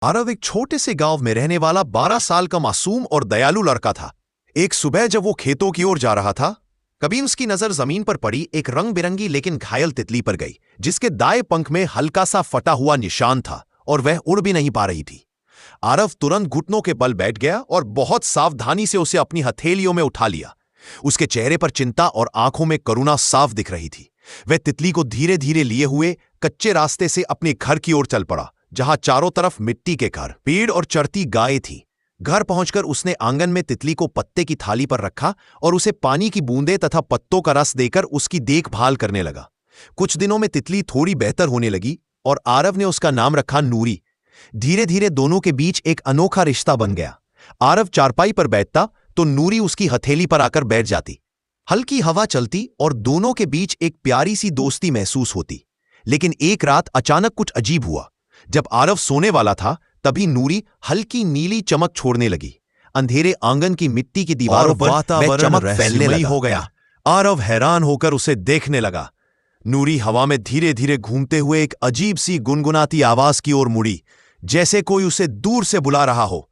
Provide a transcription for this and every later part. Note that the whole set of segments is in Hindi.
आरव एक छोटे से गांव में रहने वाला 12 साल का मासूम और दयालु लड़का था। एक सुबह जब वो खेतों की ओर जा रहा था, कभी उसकी नजर जमीन पर पड़ी एक रंग बिरंगी लेकिन घायल तितली पर गई, जिसके दाएं पंख में हल्का सा फटा हुआ निशान था और वह उड़ भी नहीं पा रही थी। आरव तुरंत घुटनों के बल बैठ गया और बहुत सावधानी से उसे अपनी हथेलियों में उठा लिया। उसके चेहरे पर चिंता और आंखों में करुणा साफ दिख रही थी। वह तितली को धीरे धीरे लिए हुए कच्चे रास्ते से अपने घर की ओर चल पड़ा, जहां चारों तरफ मिट्टी के घर, पेड़ और चरती गायें थी। घर पहुंचकर उसने आंगन में तितली को पत्ते की थाली पर रखा और उसे पानी की बूंदें तथा पत्तों का रस देकर उसकी देखभाल करने लगा। कुछ दिनों में तितली थोड़ी बेहतर होने लगी और आरव ने उसका नाम रखा नूरी। धीरे धीरे दोनों के बीच एक अनोखा रिश्ता बन गया। आरव चारपाई पर बैठता तो नूरी उसकी हथेली पर आकर बैठ जाती। हल्की हवा चलती और दोनों के बीच एक प्यारी सी दोस्ती महसूस होती। लेकिन एक रात अचानक कुछ अजीब हुआ। जब आरव सोने वाला था, तभी नूरी हल्की नीली चमक छोड़ने लगी। अंधेरे आंगन की मिट्टी की दीवारों पर वह चमक फैलने लगी हो गया। आरव हैरान होकर उसे देखने लगा। नूरी हवा में धीरे धीरे घूमते हुए एक अजीब सी गुनगुनाती आवाज की ओर मुड़ी, जैसे कोई उसे दूर से बुला रहा हो।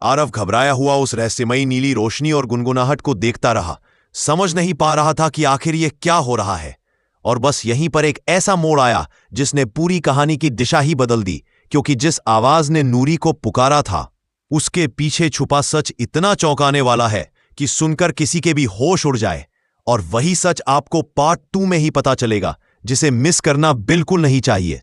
आरव घबराया हुआ उस रहस्यमयी नीली रोशनी और गुनगुनाहट को देखता रहा। समझ नहीं पा रहा था कि आखिर यह क्या हो रहा है। और बस यहीं पर एक ऐसा मोड़ आया जिसने पूरी कहानी की दिशा ही बदल दी, क्योंकि जिस आवाज ने नूरी को पुकारा था, उसके पीछे छुपा सच इतना चौंकाने वाला है कि सुनकर किसी के भी होश उड़ जाए। और वही सच आपको पार्ट 2 में ही पता चलेगा, जिसे मिस करना बिल्कुल नहीं चाहिए।